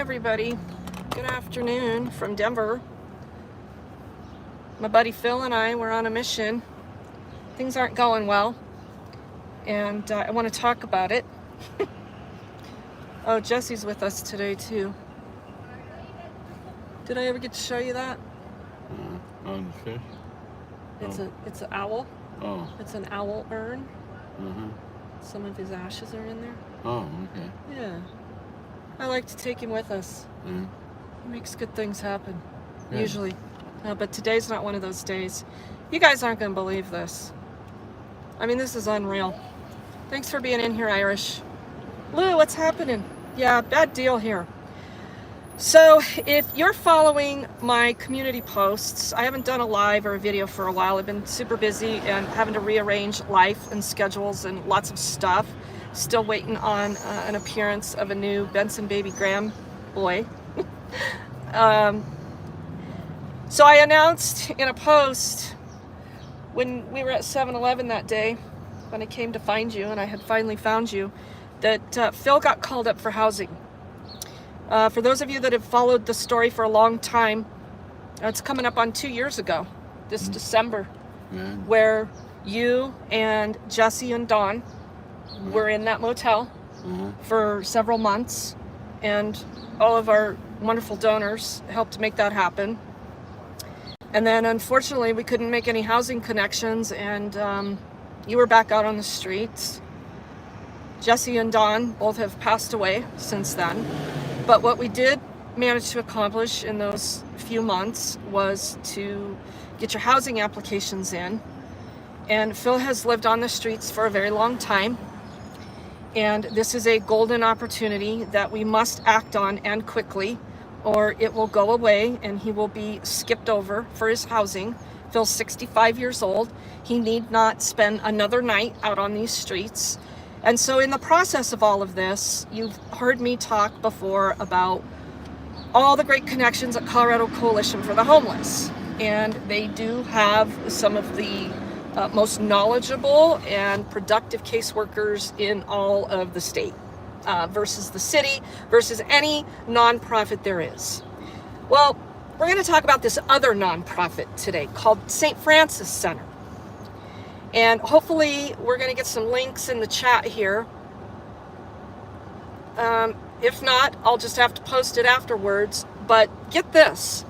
everybody. Good afternoon from Denver. My buddy Phil and I were on a mission. Things aren't going well, and I want to talk about it. Oh, Jesse's with us today too. Did I ever get to show you that? Oh, the fish? It's an owl. Oh. It's an owl urn. Uh-huh. Some of his ashes are in there. Oh, okay. Yeah. I like to take him with us. Mm-hmm. It makes good things happen, Yeah. usually. But today's not one of those days. You guys aren't going to believe this. I mean, this is unreal. Thanks for being in here, Irish. Lou, what's happening? Yeah, bad deal here. So if you're following my community posts, I haven't done a live or a video for a while. I've been super busy and having to rearrange life and schedules and lots of stuff. Still waiting on an appearance of a new Benson baby Graham boy. So I announced in a post when we were at 7-Eleven that day, when I came to find you, and I had finally found you, that Phil got called up for housing. For those of you that have followed the story for a long time, it's coming up on 2 years ago, this December, where you and Jesse and Dawn were in that motel for several months, and all of our wonderful donors helped make that happen. And then unfortunately we couldn't make any housing connections, and you were back out on the streets. Jesse and Dawn both have passed away since then. But what we did manage to accomplish in those few months was to get your housing applications in. And Phil has lived on the streets for a very long time. And this is a golden opportunity that we must act on, and quickly, or it will go away and he will be skipped over for his housing. Phil's 65 years old. He need not spend another night out on these streets. And so in the process of all of this, you've heard me talk before about all the great connections at Colorado Coalition for the Homeless. And they do have some of the most knowledgeable and productive caseworkers in all of the state, versus the city, versus any nonprofit there is. Well, we're going to talk about this other nonprofit today called St. Francis Center. And hopefully we're going to get some links in the chat here. If not, I'll just have to post it afterwards. But get this.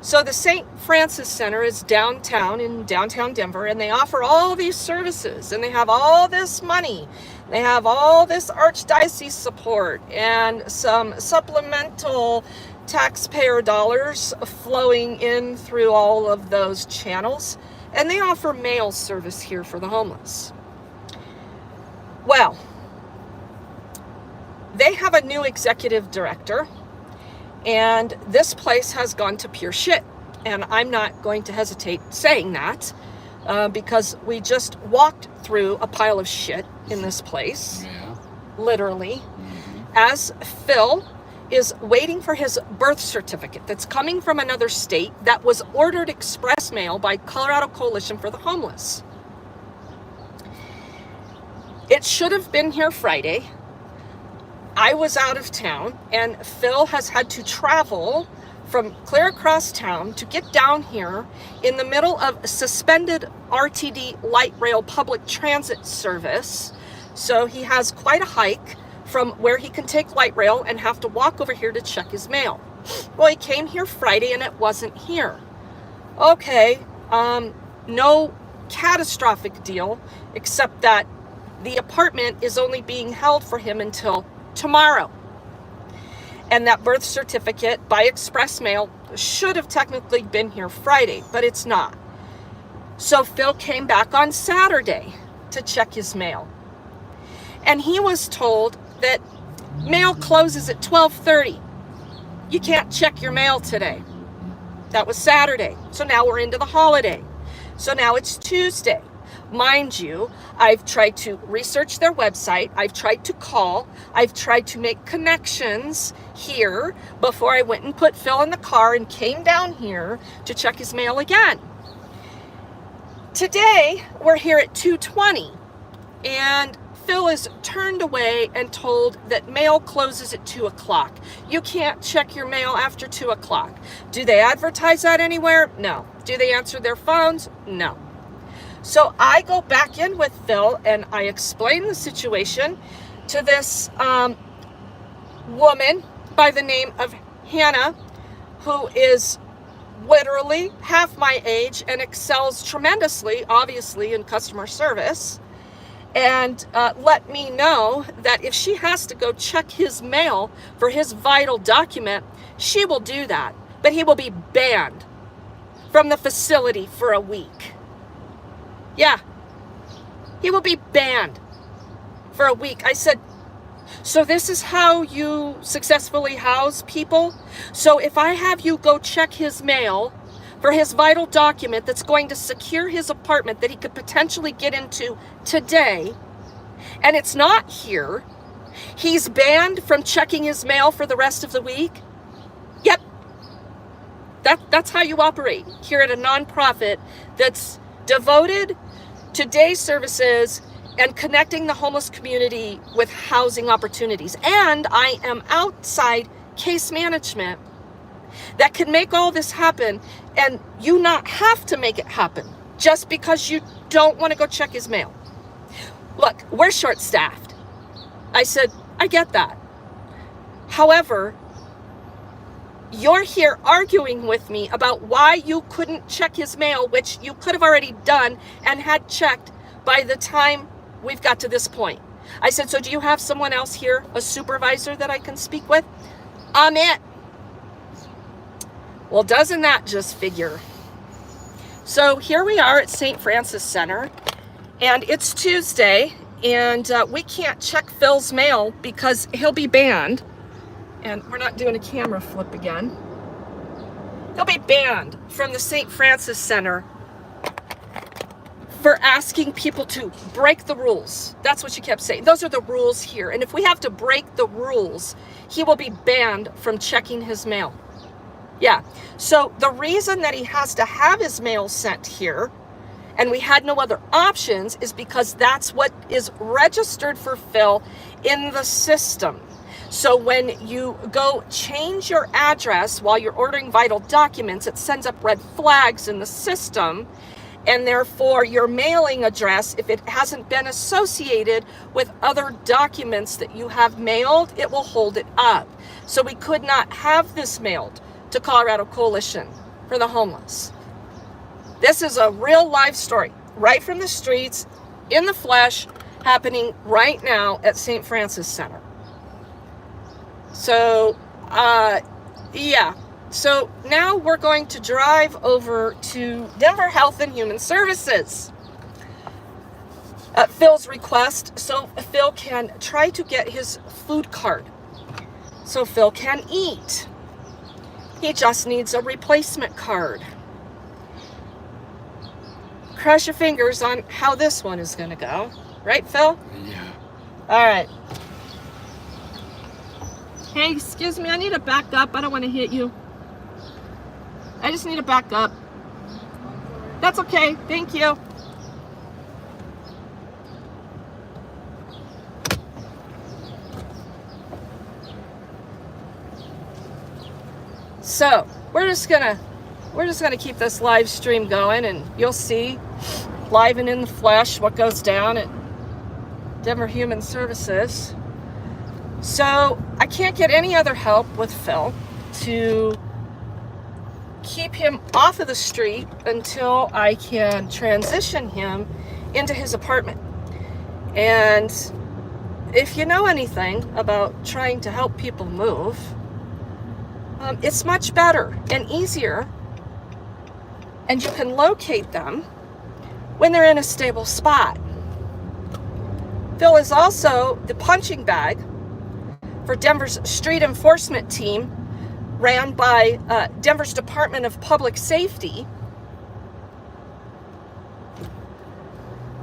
So the St. Francis Center is downtown in downtown Denver, and they offer all these services, and they have all this money. They have all this archdiocese support and some supplemental taxpayer dollars flowing in through all of those channels. And they offer mail service here for the homeless. Well, they have a new executive director, and this place has gone to pure shit. And I'm not going to hesitate saying that, because we just walked through a pile of shit in this place, literally, as Phil is waiting for his birth certificate that's coming from another state that was ordered express mail by Colorado Coalition for the Homeless. It should have been here Friday. I was out of town, and Phil has had to travel from clear across town to get down here in the middle of suspended RTD light rail public transit service. So he has quite a hike from where he can take light rail and have to walk over here to check his mail. Well, he came here Friday and it wasn't here. Okay, no catastrophic deal, except that the apartment is only being held for him until tomorrow. And that birth certificate by express mail should have technically been here Friday, but it's not. So Phil came back on Saturday to check his mail. And he was told that mail closes at 12:30. You can't check your mail today. That was Saturday. So now we're into the holiday. So now it's Tuesday. Mind you, I've tried to research their website. I've tried to call. I've tried to make connections here before I went and put Phil in the car and came down here to check his mail again. Today, we're here at 2:20, and Phil is turned away and told that mail closes at 2 o'clock. You can't check your mail after 2 o'clock. Do they advertise that anywhere? No. Do they answer their phones? No. So I go back in with Phil and I explain the situation to this woman by the name of Hannah, who is literally half my age and excels tremendously, obviously, in customer service. And let me know that if she has to go check his mail for his vital document, she will do that. But he will be banned from the facility for a week. Yeah, he will be banned for a week. I said, so this is how you successfully house people? So if I have you go check his mail for his vital document that's going to secure his apartment that he could potentially get into today, and it's not here, he's banned from checking his mail for the rest of the week? Yep. That's how you operate here at a nonprofit that's devoted to day services and connecting the homeless community with housing opportunities. And I am outside case management that can make all this happen and you not have to make it happen just because you don't want to go check his mail. Look, we're short-staffed. I said, I get that. However, you're here arguing with me about why you couldn't check his mail, which you could have already done and had checked by the time we've got to this point. I said, so do you have someone else here, a supervisor that I can speak with? I'm it. Well, doesn't that just figure? So here we are at St. Francis Center, and it's Tuesday, and we can't check Phil's mail because he'll be banned. And we're not doing a camera flip again. He'll be banned from the St. Francis Center for asking people to break the rules. That's what she kept saying. Those are the rules here. And if we have to break the rules, he will be banned from checking his mail. Yeah. So the reason that he has to have his mail sent here, and we had no other options, is because that's what is registered for Phil in the system. So when you go change your address while you're ordering vital documents, it sends up red flags in the system, and therefore your mailing address, if it hasn't been associated with other documents that you have mailed, it will hold it up. So we could not have this mailed to Colorado Coalition for the Homeless. This is a real life story, right from the streets, in the flesh, happening right now at St. Francis Center. So, yeah. So now we're going to drive over to Denver Health and Human Services at Phil's request, so Phil can try to get his food card, so Phil can eat. He just needs a replacement card. Cross your fingers on how this one is going to go. Right, Phil? Yeah. All right. Hey, excuse me, I need to back up. I don't want to hit you. I just need to back up. That's okay. Thank you. So, we're just gonna keep this live stream going, and you'll see live and in the flesh what goes down at Denver Human Services. So I can't get any other help with Phil to keep him off of the street until I can transition him into his apartment. And if you know anything about trying to help people move, it's much better and easier, and you can locate them when they're in a stable spot. Phil is also the punching bag for Denver's street enforcement team, ran by Denver's Department of Public Safety.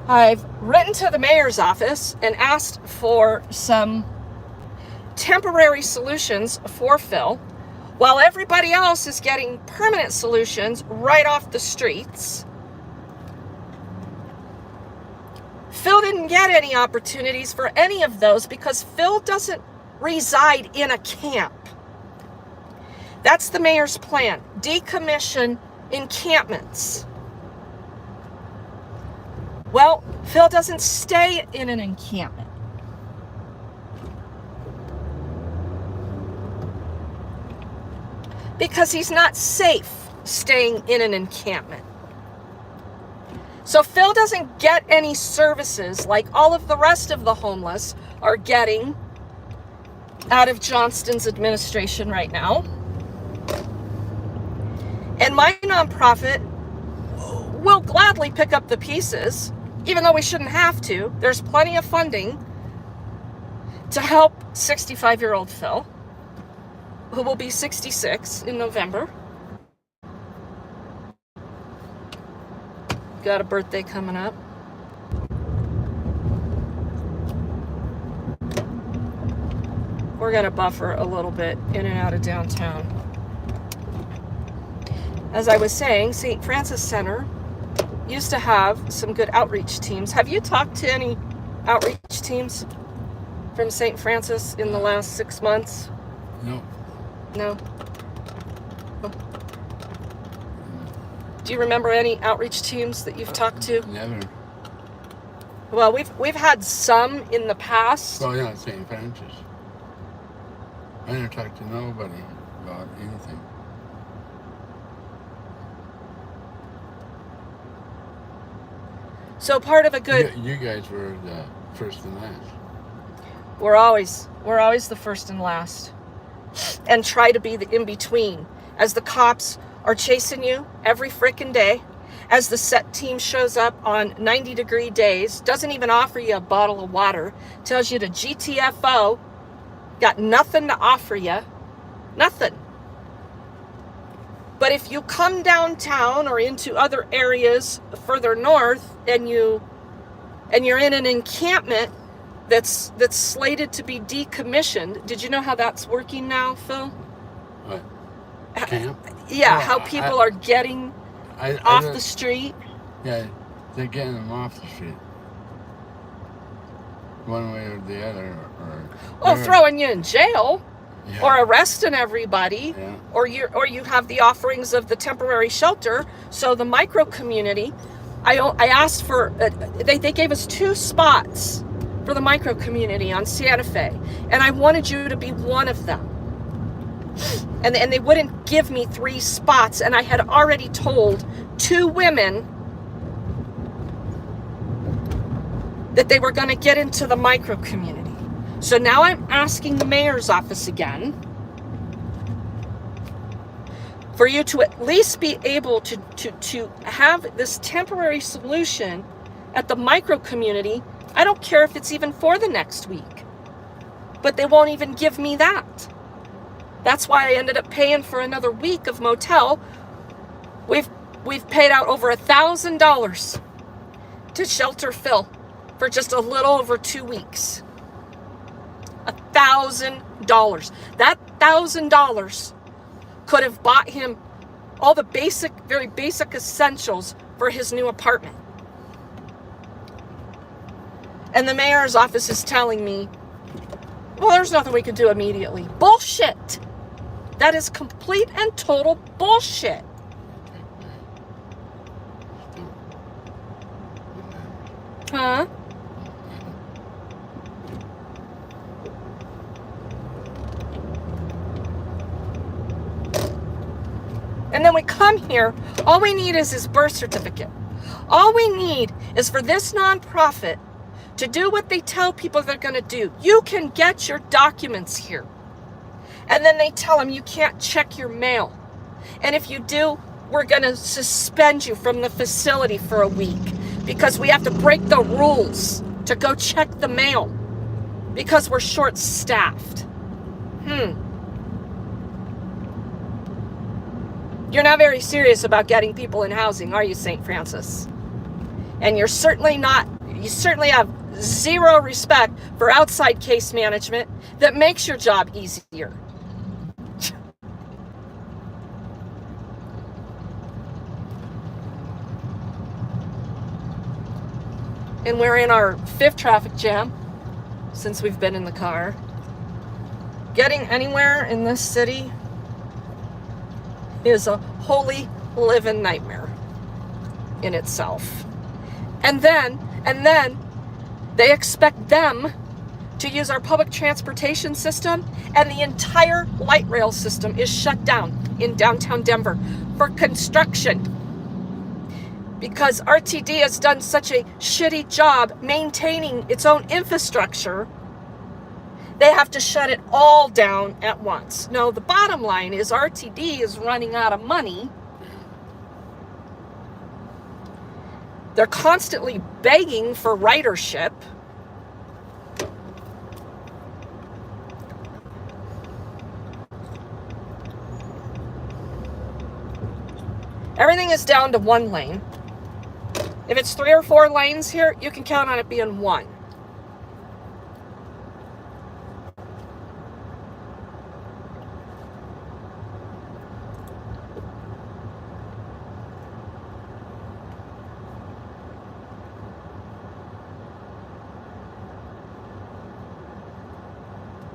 I've written to the mayor's office and asked for some temporary solutions for Phil, while everybody else is getting permanent solutions right off the streets. Phil didn't get any opportunities for any of those because Phil doesn't reside in a camp. That's the mayor's plan. Decommission encampments. Well, Phil doesn't stay in an encampment. Because he's not safe staying in an encampment. So Phil doesn't get any services like all of the rest of the homeless are getting out of Johnston's administration right now. And my nonprofit will gladly pick up the pieces, even though we shouldn't have to. There's plenty of funding to help 65-year-old Phil, who will be 66 in November. Got a birthday coming up. We're going to buffer a little bit in and out of downtown. As I was saying, St. Francis Center used to have some good outreach teams. Have you talked to any outreach teams from St. Francis in the last 6 months? No. No? Oh. Do you remember any outreach teams that you've talked to? Never. Well, we've had some in the past. Oh yeah, St. Francis. I never talked to nobody about anything. So part of a good... You guys were the first and last. We're always the first and last. And try to be the in-between. As the cops are chasing you every frickin' day, as the set team shows up on 90-degree days, doesn't even offer you a bottle of water, tells you to GTFO, got nothing to offer you, nothing. But if you come downtown or into other areas further north and you're in an encampment that's slated to be decommissioned, did you know how that's working now, Phil? What? Camp? Yeah, Oh, how people are getting off the street. Yeah, they're getting them off the street. One way or the other. Or throwing you in jail. Yeah. Or arresting everybody. Yeah. Or you have the offerings of the temporary shelter. So the micro community, I asked for, they gave us 2 spots for the micro community on Santa Fe. And I wanted you to be one of them. And they wouldn't give me 3 spots. And I had already told 2 women that they were going to get into the micro community. So now I'm asking the mayor's office again for you to at least be able to have this temporary solution at the micro community. I don't care if it's even for the next week, but they won't even give me that. That's why I ended up paying for another week of motel. We've paid out over $1,000 to shelter Phil for just a little over 2 weeks. $1,000. That $1,000 could have bought him all the very basic essentials for his new apartment. And the mayor's office is telling me, well, there's nothing we can do immediately. Bullshit. That is complete and total bullshit. Huh? And then we come here, all we need is his birth certificate. All we need is for this nonprofit to do what they tell people they're going to do. You can get your documents here. And then they tell them you can't check your mail. And if you do, we're going to suspend you from the facility for a week because we have to break the rules to go check the mail because we're short-staffed. You're not very serious about getting people in housing, are you, St. Francis? And you certainly have zero respect for outside case management that makes your job easier. and we're in our 5th traffic jam since we've been in the car. Getting anywhere in this city is a holy living nightmare in itself. And then they expect them to use our public transportation system, and the entire light rail system is shut down in downtown Denver for construction because RTD has done such a shitty job maintaining its own infrastructure. They have to shut it all down at once. No, the bottom line is RTD is running out of money. They're constantly begging for ridership. Everything is down to 1 lane. If it's 3 or 4 lanes here, you can count on it being 1.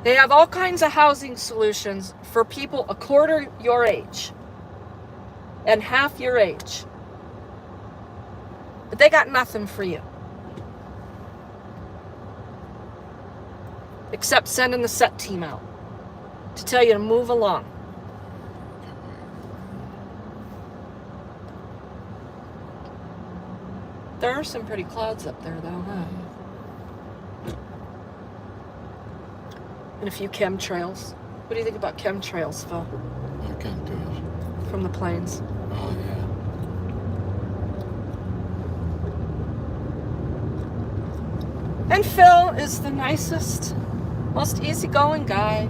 They have all kinds of housing solutions for people a quarter your age and half your age. But they got nothing for you. Except sending the set team out to tell you to move along. There are some pretty clouds up there though, huh? And a few chemtrails. What do you think about chemtrails, Phil? I can't do it. From the planes. Oh, yeah. And Phil is the nicest, most easygoing guy.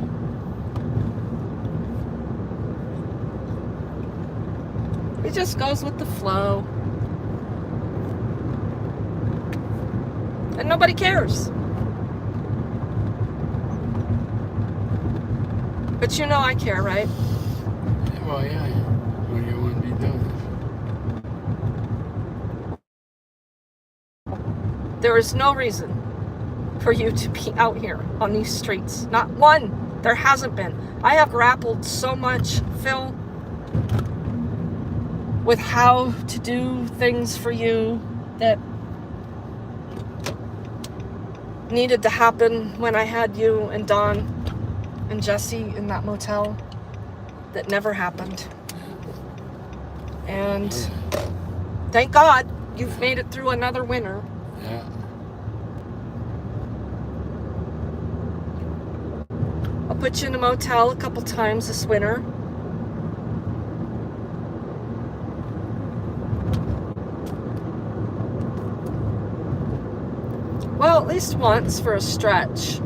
He just goes with the flow. And nobody cares. But you know I care, right? Well, yeah. What do you want to be doing? There is no reason for you to be out here on these streets. Not one. There hasn't been. I have grappled so much, Phil, with how to do things for you that needed to happen when I had you and Don and Jesse in that motel that never happened. And thank God you've made it through another winter. Yeah. I'll put you in a motel a couple times this winter. Well, at least once for a stretch.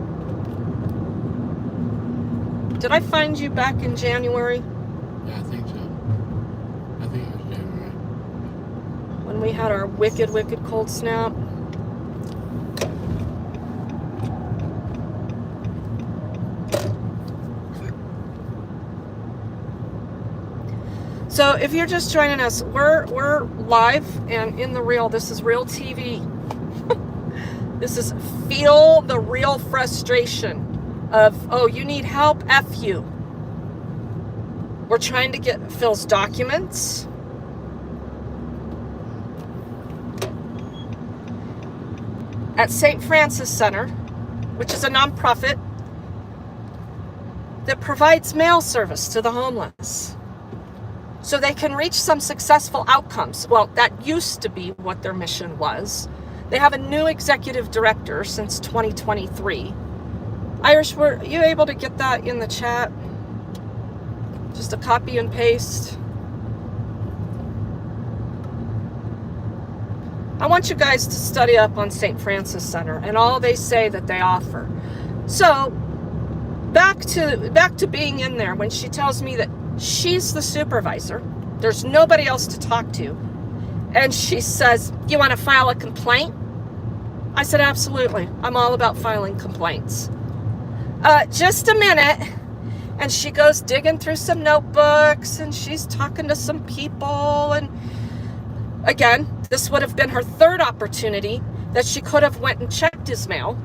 Did I find you back in January? Yeah, I think so. I think it was January. When we had our wicked, wicked cold snap? So if you're just joining us, we're live and in the real. This is real TV. This is feel the real frustration of, oh, you need help? F you. We're trying to get Phil's documents. At St. Francis Center, which is a nonprofit that provides mail service to the homeless so they can reach some successful outcomes. Well, that used to be what their mission was. They have a new executive director since 2023. Irish, were you able to get that in the chat? Just a copy and paste. I want you guys to study up on St. Francis Center and all they say that they offer. So, back to being in there when she tells me that she's the supervisor. There's nobody else to talk to. And she says, you want to file a complaint? I said, absolutely. I'm all about filing complaints. Just a minute. And she goes digging through some notebooks and she's talking to some people and Again, this would have been her third opportunity that she could have went and checked his mail.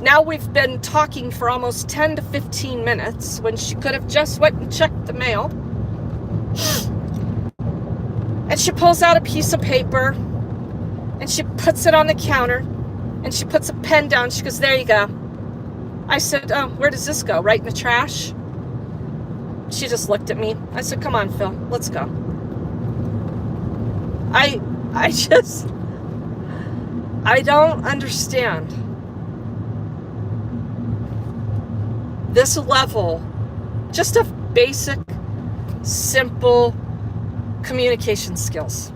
Now we've been talking for almost 10 to 15 minutes when she could have just went and checked the mail. And she pulls out a piece of paper and she puts it on the counter and she puts a pen down. She goes, there you go. I said, oh, where does this go? Right in the trash? She just looked at me. I said, come on, Phil, let's go. I don't understand this level just of basic, simple communication skills.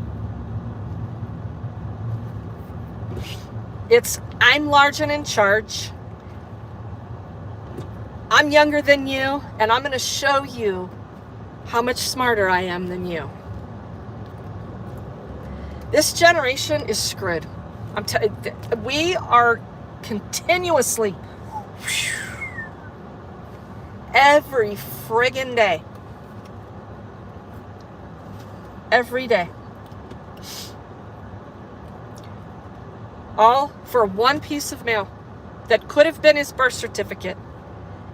It's, I'm large and in charge. I'm younger than you, and I'm going to show you how much smarter I am than you. This generation is screwed. We are continuously, every friggin' day, every day, all for one piece of mail that could have been his birth certificate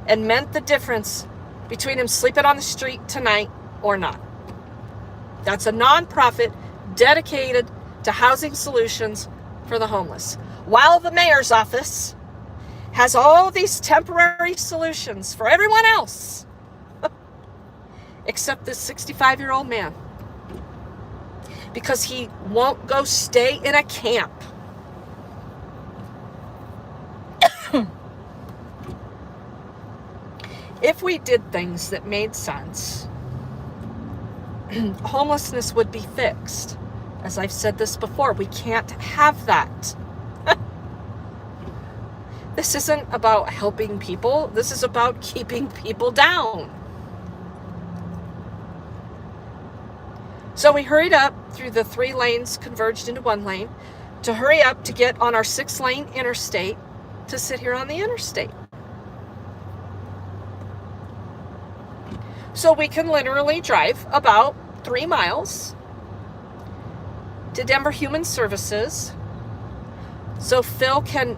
and meant the difference between him sleeping on the street tonight or not. That's a nonprofit dedicated to housing solutions for the homeless. While the mayor's office has all these temporary solutions for everyone else, except this 65-year-old man, because he won't go stay in a camp. If we did things that made sense, homelessness would be fixed. As I've said this before, we can't have that. This isn't about helping people. This is about keeping people down. So we hurried up through the 3 lanes converged into 1 lane to hurry up to get on our 6-lane interstate to sit here on the interstate. So we can literally drive about 3 miles to Denver Human Services so Phil can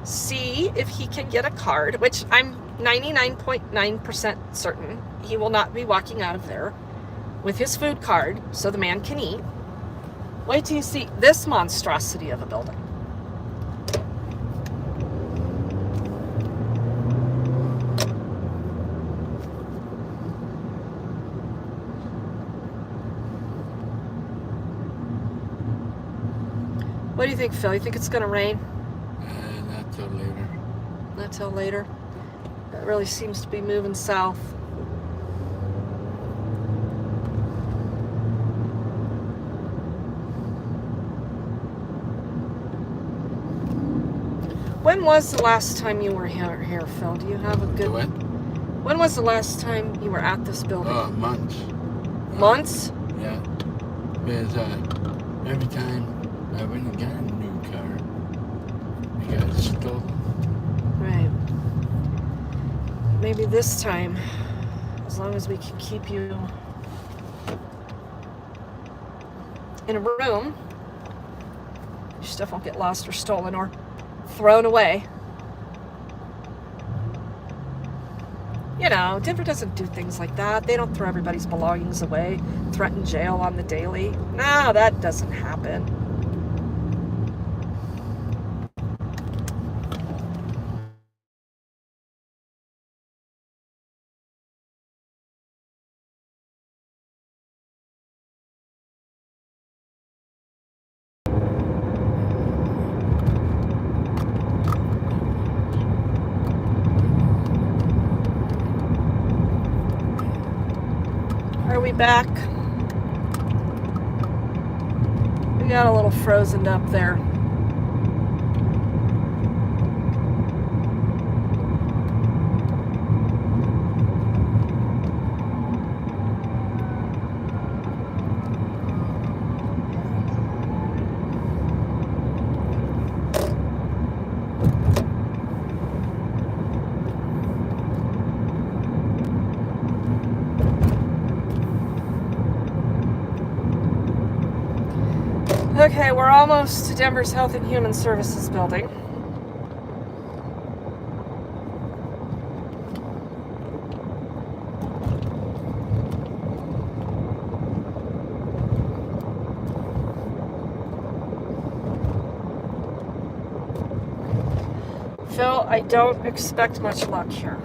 see if he can get a card, which I'm 99.9% certain he will not be walking out of there with his food card so the man can eat. Wait till you see this monstrosity of a building. What do you think, Phil? You think it's going to rain? Not till later. Not till later? It really seems to be moving south. When was the last time you were here, Phil? Do you have a good... When was the last time you were at this building? Months. Months? Yeah. Because every time I went and got a new car, it got stolen. Right. Maybe this time, as long as we can keep you in a room, your stuff won't get lost or stolen or thrown away. You know, Denver doesn't do things like that. They don't throw everybody's belongings away, threaten jail on the daily. No, that doesn't happen. Are we back? We got a little frozen up there. Okay, we're almost to Denver's Health and Human Services building. Phil, I don't expect much luck here.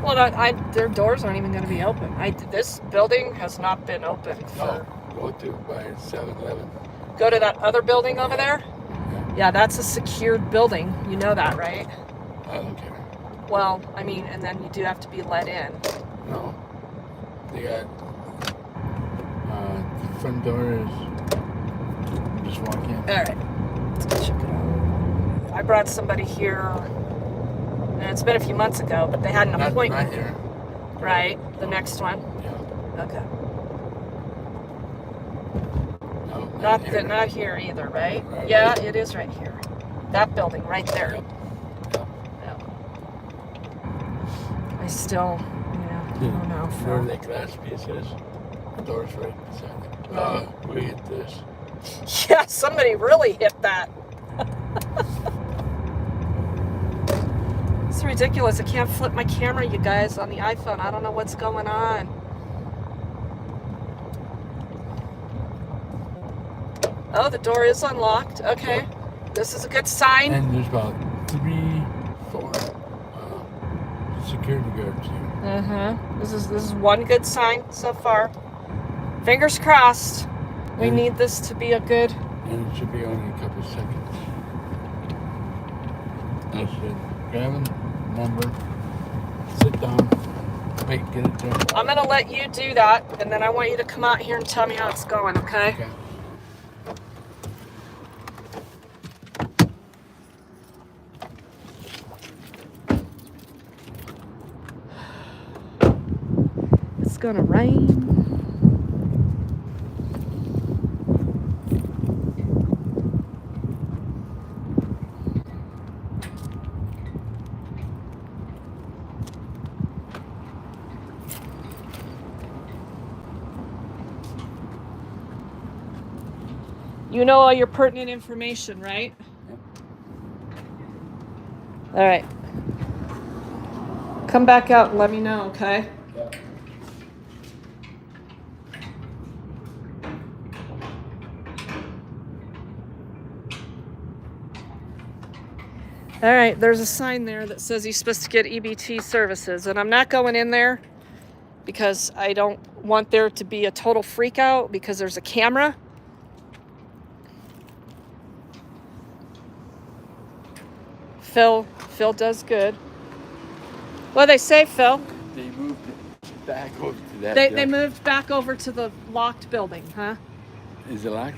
Well, their doors aren't even going to be open. This building has not been open for... Go to by 7-Eleven. Go to that other building over there? Yeah, that's a secured building. You know that, right? I don't care. Well, I mean, and then you do have to be let in. No. They got... the front door is... Just walk in. Alright. Let's go check it out. I brought somebody here... And it's been a few months ago, but they had an appointment. Not here. Right? The next one? Yeah. Okay. No, Not here either, right? Yeah, it is right here. That building right there. Yep. I still, I don't know. Where the glass piece is, the door's right beside it. We hit this. Yeah, somebody really hit that. It's ridiculous. I can't flip my camera, you guys, on the iPhone. I don't know what's going on. Oh, the door is unlocked. Okay. Yep. This is a good sign. And there's about 3-4 security guards here. This is one good sign so far. Fingers crossed. We need this to be a good... And it should be only a couple seconds. That's it. Grab them, number, sit down, wait, get it there. I'm going to let you do that, and then I want you to come out here and tell me how it's going, okay? Okay. It's going to rain. You know all your pertinent information, right? Yep. All right. Come back out and let me know, okay? Yep. All right, there's a sign there that says he's supposed to get EBT services, and I'm not going in there because I don't want there to be a total freak out because there's a camera. Phil does good. What do they say, Phil? They moved it back over to that. They moved back over to the locked building, huh? Is it locked?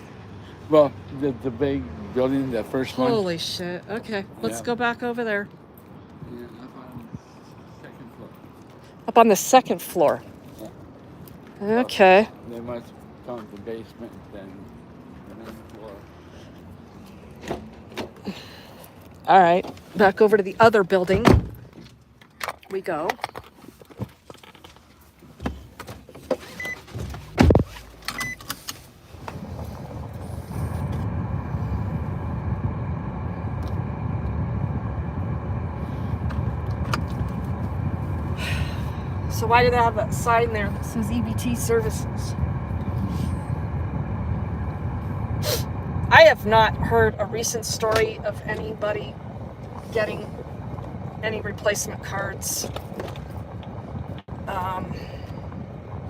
Well, the big building, the first one. Holy shit. Okay, let's go back over there. Yeah, up on the second floor. Up on the second floor. Yeah. Okay. They must come to the basement, then the main floor. All right, back over to the other building we go. So why do they have that sign there that says EBT services? I have not heard a recent story of anybody getting any replacement cards. Mine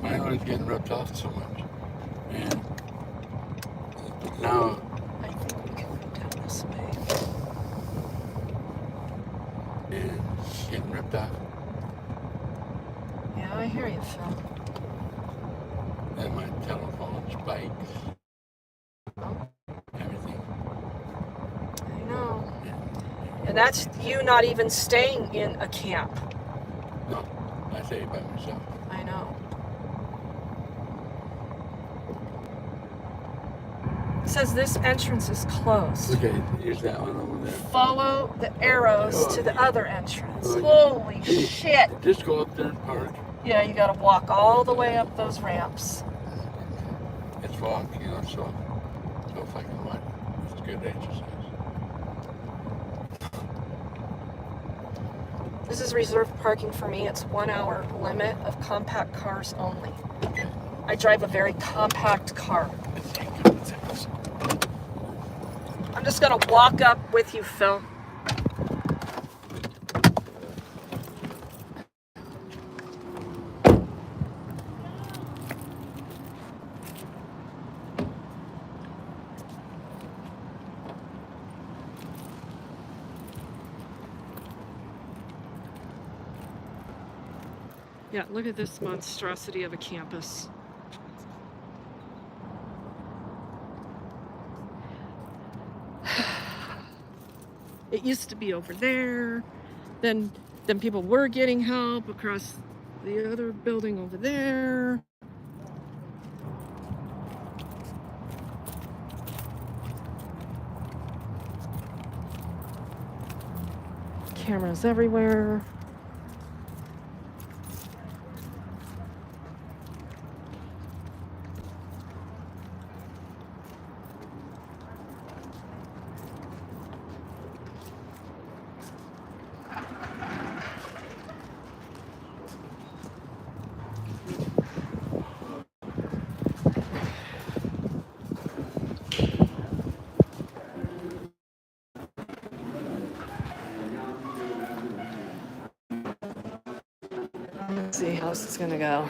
was getting ripped off so much. And now... I think we can go down this way. And getting ripped off. Yeah, I hear you, Phil. And my telephones, bikes, everything. I know. And that's you not even staying in a camp. No, I stay by myself. I know. It says this entrance is closed. Okay, here's that one over there. Follow the arrows to the other entrance. Holy shit. Just go up there and park. Yeah, you gotta walk all the way up those ramps. It's walk, you know, so if I can what? It's good exercise. This is reserved parking for me. It's 1 hour limit of compact cars only. Okay. I drive a very compact car. I'm just gonna walk up with you, Phil. Yeah, look at this monstrosity of a campus. It used to be over there. Then people were getting help across the other building over there. Cameras everywhere. Let's see how this is gonna go.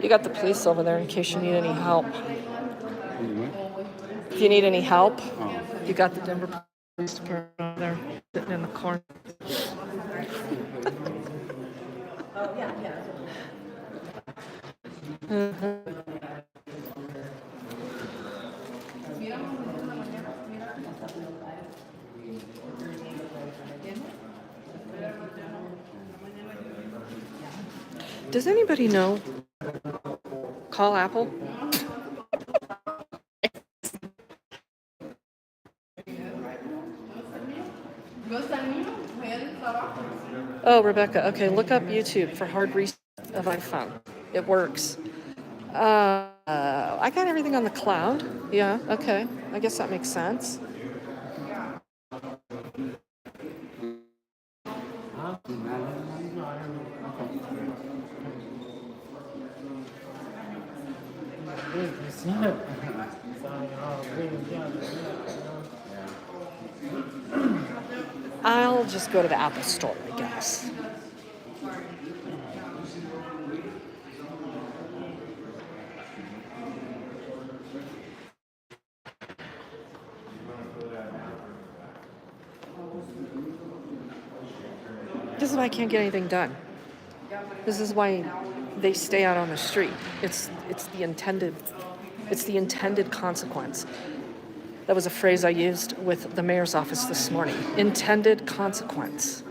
You got the police over there in case you need any help. If you need any help, you got the Denver Police Department over there sitting in the corner. Does anybody know? Call Apple. Oh, Rebecca. Okay, look up YouTube for hard reset of iPhone. It works. I got everything on the cloud. Yeah, okay. I guess that makes sense. I'll just go to the Apple Store, I guess. This is why I can't get anything done. This is why they stay out on the street. It's the intended consequence. That was a phrase I used with the mayor's office this morning. Intended consequence.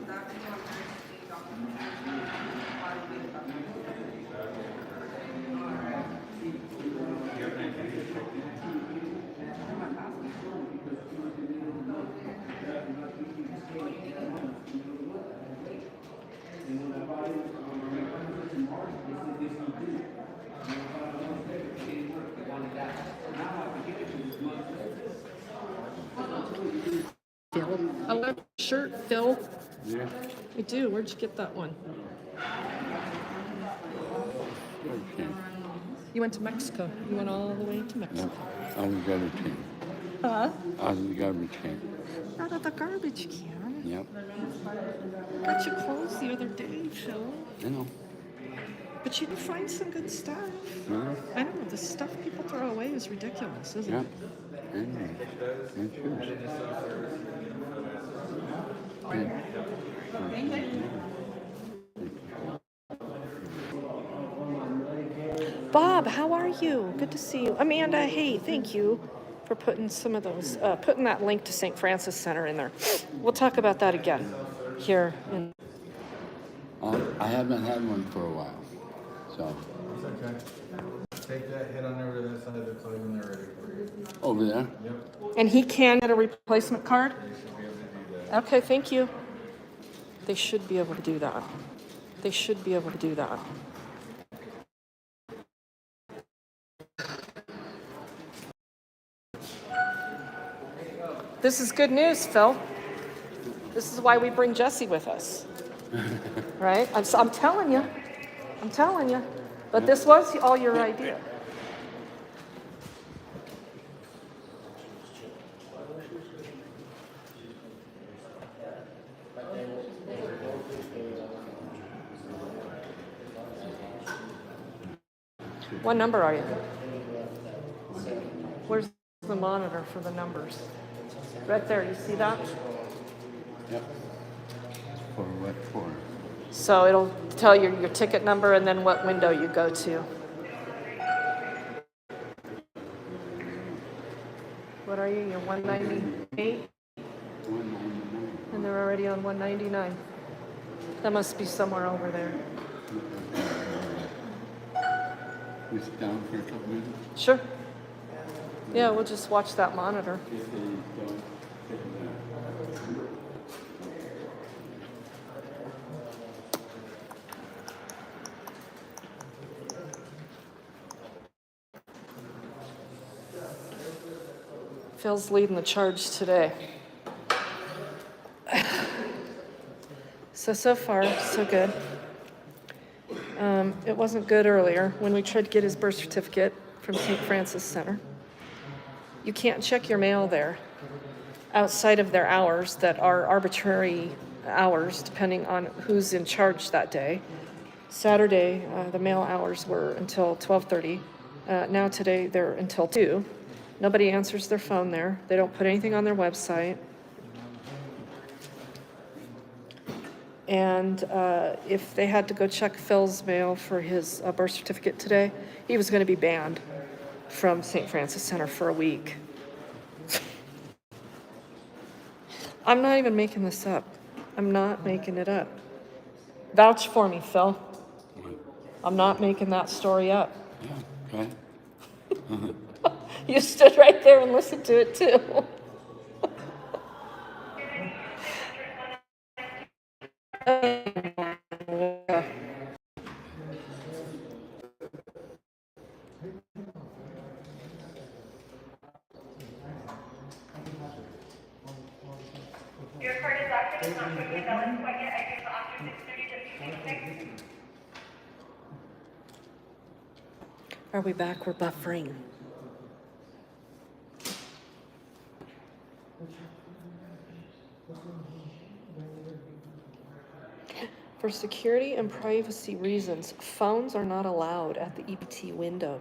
Phil, I love your shirt, Phil. Yeah. I do. Where'd you get that one? Okay. You went to Mexico. You went all the way to Mexico. Yep. Out of the garbage can. Huh? Out of the garbage can. Out of the garbage can. Yep. Got your clothes the other day, Phil. I know. But you did find some good stuff. Yeah. I know. The stuff people throw away is ridiculous, isn't Yep. it? And shoes. Bob, how are you? Good to see you. Amanda, hey, thank you for putting some of those, putting that link to St. Francis Center in there. We'll talk about that again here. I haven't had one for a while, so. It's okay. Take that, head on over to that side, they're closing there ready for you. Over there? Yep. And he can get a replacement card? You should be able to do that. Okay, thank you. They should be able to do that. They should be able to do that. This is good news, Phil. This is why we bring Jesse with us. Right? I'm telling you. I'm telling you. But this was all your idea. What number are you? Where's the monitor for the numbers? Right there, you see that? Yep. For what for? So it'll tell you your ticket number and then what window you go to. What are you? You're 198? 199. And they're already on 199. That must be somewhere over there. We sit down for a couple minutes? Sure. Yeah, we'll just watch that monitor. If they don't take it Phil's leading the charge today. So far, so good. It wasn't good earlier when we tried to get his birth certificate from St. Francis Center. You can't check your mail there outside of their hours that are arbitrary hours depending on who's in charge that day. Saturday, the mail hours were until 12:30. Now today, they're until 2. Nobody answers their phone there. They don't put anything on their website. And if they had to go check Phil's mail for his birth certificate today, he was going to be banned from St. Francis Center for a week. I'm not even making this up. I'm not making it up. Vouch for me, Phil. I'm not making that story up. Yeah, okay. You stood right there and listened to it too. Your card is active. It's not showing the balance quite yet. I think after 6:30 to 6:06. Are we back? We're buffering. For security and privacy reasons, phones are not allowed at the EPT window.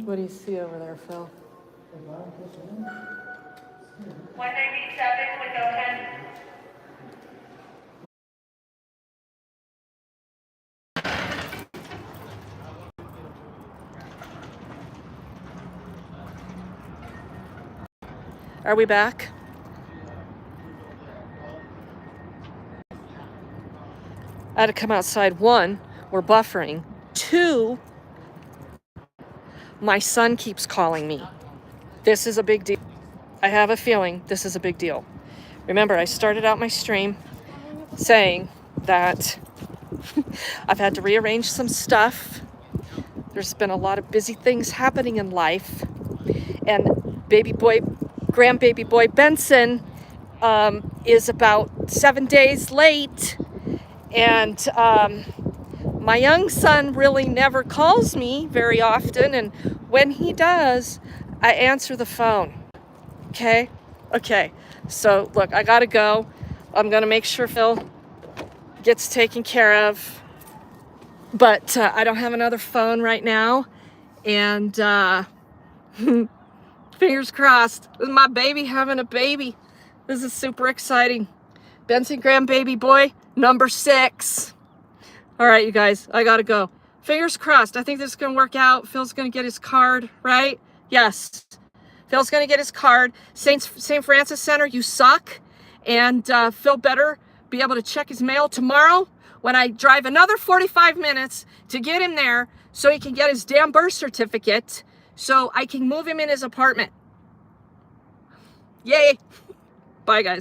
What do you see over there, Phil? 197, window 10. Are we back? I had to come outside. 1, we're buffering. 2, my son keeps calling me. This is a big deal. I have a feeling this is a big deal. Remember, I started out my stream saying that I've had to rearrange some stuff. There's been a lot of busy things happening in life. And grandbaby boy Benson is about 7 days late. And my young son really never calls me very often. And when he does, I answer the phone. Okay? Okay. So, look, I gotta go. I'm gonna make sure Phil gets taken care of. But I don't have another phone right now. And Fingers crossed. This is my baby having a baby. This is super exciting. Benson Graham baby boy number 6. All right, you guys, I gotta go. Fingers crossed. I think this is gonna work out. Phil's gonna get his card, right? Yes. Phil's gonna get his card. St. Francis Center, you suck. And Phil better be able to check his mail tomorrow when I drive another 45 minutes to get him there so he can get his damn birth certificate so I can move him in his apartment. Yay. Bye, guys.